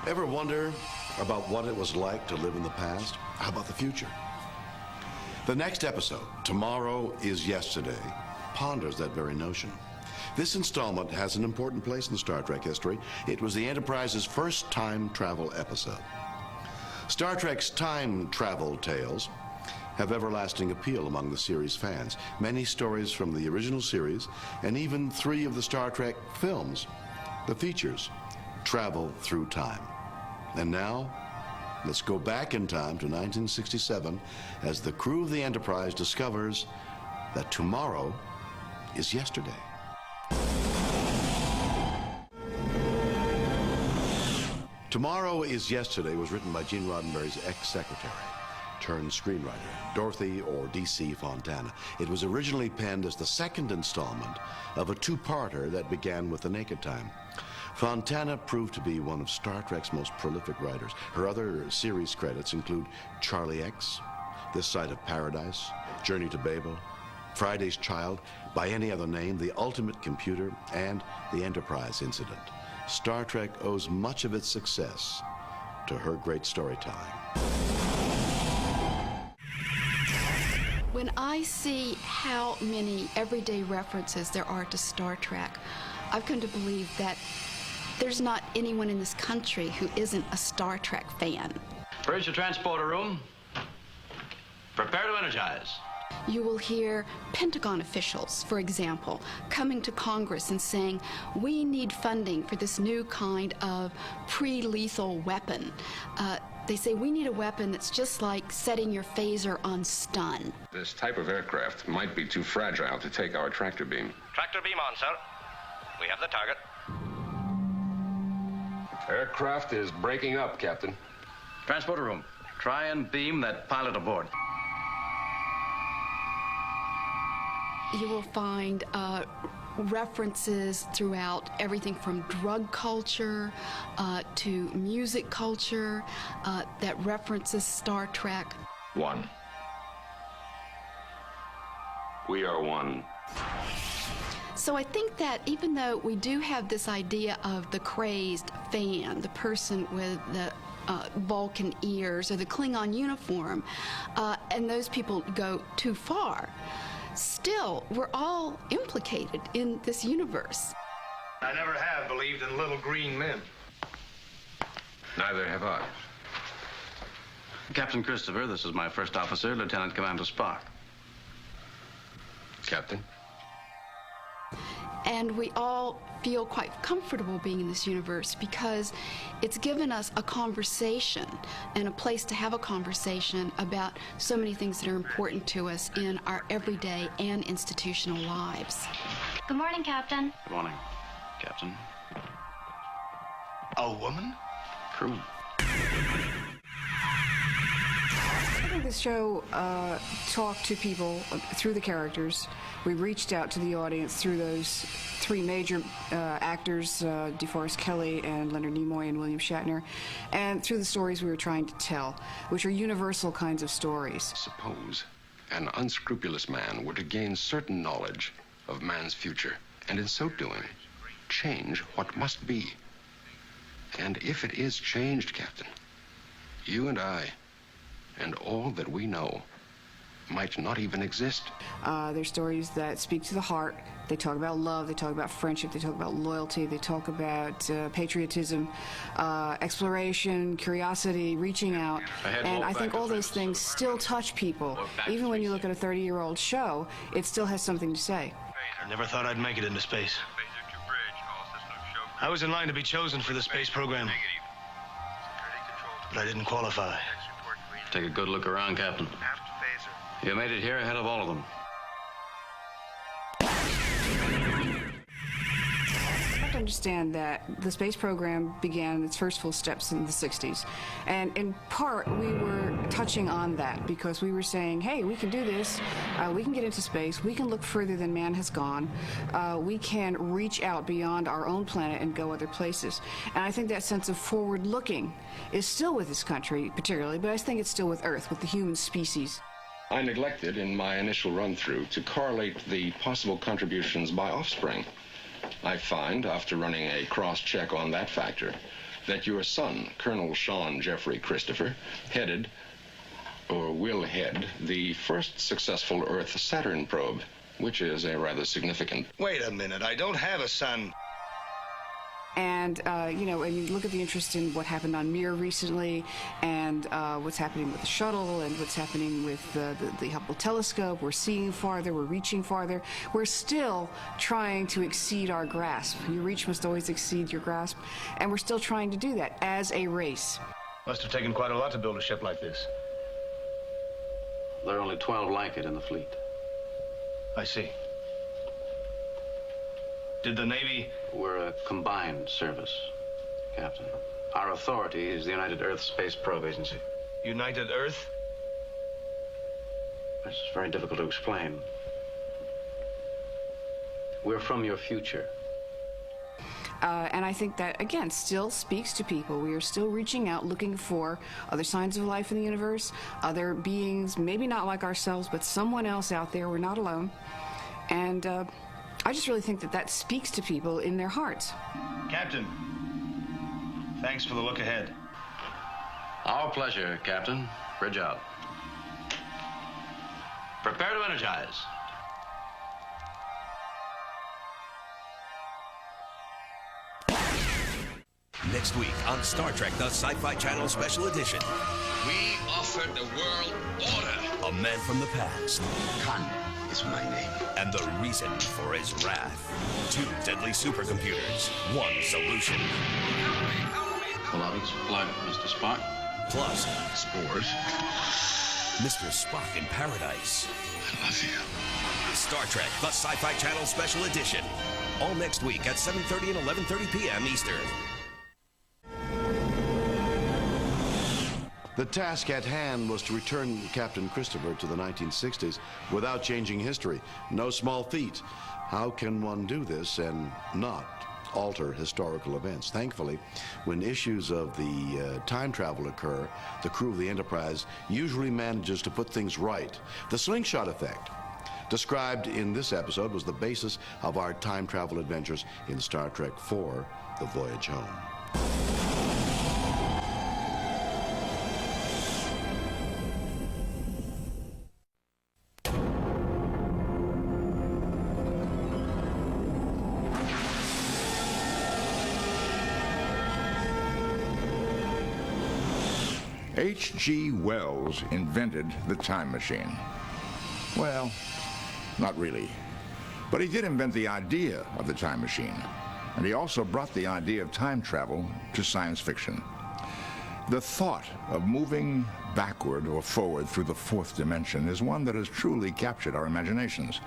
Ever wonder about what it was like to live in the past? How about the future? The next episode, Tomorrow is Yesterday, ponders that very notion. This installment has an important place in Star Trek history. It was the Enterprise's first time travel episode. Star Trek's time travel tales have everlasting appeal among the series fans. Many stories from the original series, and even 3 of the Star Trek films, the features, travel through time. And now, let's go back in time to 1967 as the crew of the Enterprise discovers that tomorrow is yesterday. Tomorrow is Yesterday was written by Gene Roddenberry's ex-secretary turned screenwriter, Dorothy or D.C. Fontana. It was originally penned as the second installment of a 2-parter that began with The Naked Time. Fontana proved to be one of Star Trek's most prolific writers. Her other series credits include Charlie X, This Side of Paradise, Journey to Babel, Friday's Child, By Any Other Name, The Ultimate Computer, and The Enterprise Incident. Star Trek owes much of its success to her great storytelling. When I see how many everyday references there are to Star Trek, I've come to believe that there's not anyone in this country who isn't a Star Trek fan. Where's your transporter room? Prepare to energize. You will hear Pentagon officials, for example, coming to Congress and saying, we need funding for this new kind of pre-lethal weapon. They say we need a weapon that's just like setting your phaser on stun. This type of aircraft might be too fragile to take our tractor beam. Tractor beam on, sir. We have the target. Aircraft is breaking up, Captain. Transporter room. Try and beam that pilot aboard. You will find references throughout everything from drug culture to music culture that references Star Trek. One. We are one. So I think that even though we do have this idea of the crazed fan, the person with the Vulcan ears or the Klingon uniform, and those people go too far, still, we're all implicated in this universe. I never have believed in little green men. Neither have I. Captain Christopher, this is my first officer, Lieutenant Commander Spock. Captain? And we all feel quite comfortable being in this universe because it's given us a conversation and a place to have a conversation about so many things that are important to us in our everyday and institutional lives. Good morning, Captain. Good morning, Captain. A woman? Crewman. I think this show talked to people through the characters. We reached out to the audience through those 3 major actors, DeForest Kelley and Leonard Nimoy and William Shatner, and through the stories we were trying to tell, which are universal kinds of stories. Suppose an unscrupulous man were to gain certain knowledge of man's future, and in so doing, change what must be. And if it is changed, Captain, you and I, and all that we know, might not even exist. They're stories that speak to the heart. They talk about love, they talk about friendship, they talk about loyalty, they talk about patriotism, exploration, curiosity, reaching out. And I think all those things still touch people. Even when you look at a 30-year-old show, it still has something to say. I never thought I'd make it into space. I was in line to be chosen for the space program, but I didn't qualify. Take a good look around, Captain. You made it here ahead of all of them. You have to understand that the space program began its first full steps in the 60s. And in part, we were touching on that because we were saying, hey, we can do this. We can get into space. We can look further than man has gone. We can reach out beyond our own planet and go other places. And I think that sense of forward looking is still with this country, particularly, but I think it's still with Earth, with the human species. I neglected in my initial run-through to correlate the possible contributions by offspring. I find, after running a cross-check on that factor, that your son, Colonel Sean Jeffrey Christopher, headed, or will head, the first successful Earth-Saturn probe, which is a rather significant... Wait a minute, I don't have a son. And, and you look at the interest in what happened on Mir recently, and what's happening with the shuttle, and what's happening with the Hubble telescope. We're seeing farther, we're reaching farther. We're still trying to exceed our grasp. Your reach must always exceed your grasp, and we're still trying to do that as a race. Must have taken quite a lot to build a ship like this. There are only 12 like it in the fleet. I see. Did the Navy... We're a combined service, Captain. Our authority is the United Earth Space Probe Agency. United Earth? It's very difficult to explain. We're from your future. And I think that, again, still speaks to people. We are still reaching out, looking for other signs of life in the universe, other beings, maybe not like ourselves, but someone else out there. We're not alone. And I just really think that that speaks to people in their hearts. Captain, thanks for the look ahead. Our pleasure, Captain. Bridge out. Prepare to energize. Next week on Star Trek, the Sci-Fi Channel Special Edition. We offered the world order. A man from the past. Khan is my name. And the reason for his wrath. 2 deadly supercomputers. 1 solution. Beloved supply, Mr. Spock. Plus, Spores. Mr. Spock in paradise. I love you. Star Trek, the Sci-Fi Channel Special Edition. All next week at 7:30 and 11:30 p.m. Eastern. The task at hand was to return Captain Christopher to the 1960s without changing history. No small feat. How can one do this and not alter historical events? Thankfully, when issues of the time travel occur, the crew of the Enterprise usually manages to put things right. The slingshot effect, described in this episode, was the basis of our time travel adventures in Star Trek IV, The Voyage Home. H.G. Wells invented the time machine. Well, not really. But he did invent the idea of the time machine. And he also brought the idea of time travel to science fiction. The thought of moving backward or forward through the 4th dimension is one that has truly captured our imaginations.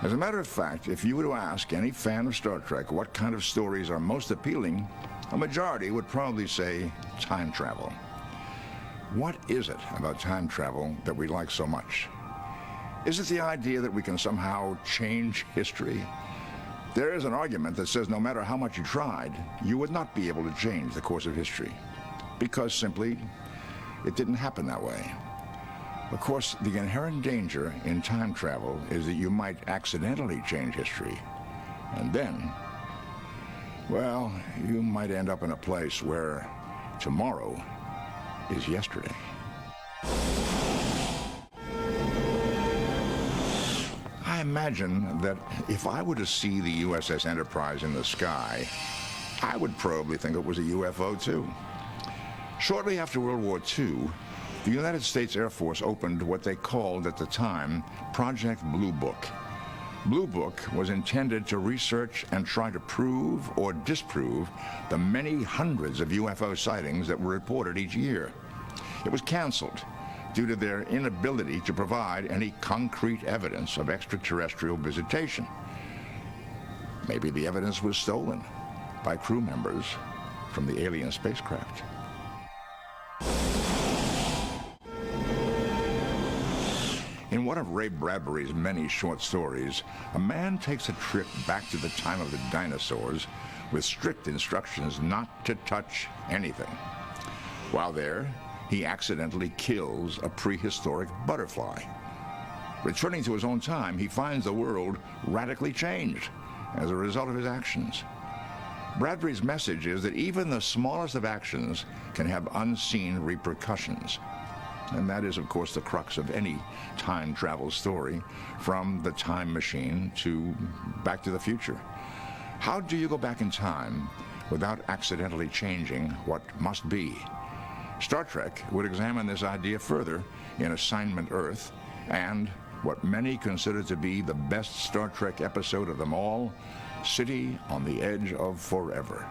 As a matter of fact, if you were to ask any fan of Star Trek what kind of stories are most appealing, a majority would probably say time travel. What is it about time travel that we like so much? Is it the idea that we can somehow change history? There is an argument that says no matter how much you tried, you would not be able to change the course of history, because simply it didn't happen that way. Of course, the inherent danger in time travel is that you might accidentally change history. And then, well, you might end up in a place where tomorrow is yesterday. I imagine that if I were to see the USS Enterprise in the sky, I would probably think it was a UFO too. Shortly after World War II, the United States Air Force opened what they called at the time Project Blue Book. Blue Book was intended to research and try to prove or disprove the many hundreds of UFO sightings that were reported each year. It was canceled due to their inability to provide any concrete evidence of extraterrestrial visitation. Maybe the evidence was stolen by crew members from the alien spacecraft. In one of Ray Bradbury's many short stories, a man takes a trip back to the time of the dinosaurs with strict instructions not to touch anything. While there, he accidentally kills a prehistoric butterfly. Returning to his own time, he finds the world radically changed as a result of his actions. Bradbury's message is that even the smallest of actions can have unseen repercussions. And that is, of course, the crux of any time travel story, from The Time Machine to Back to the Future. How do you go back in time without accidentally changing what must be? Star Trek would examine this idea further in Assignment Earth and what many consider to be the best Star Trek episode of them all, City on the Edge of Forever.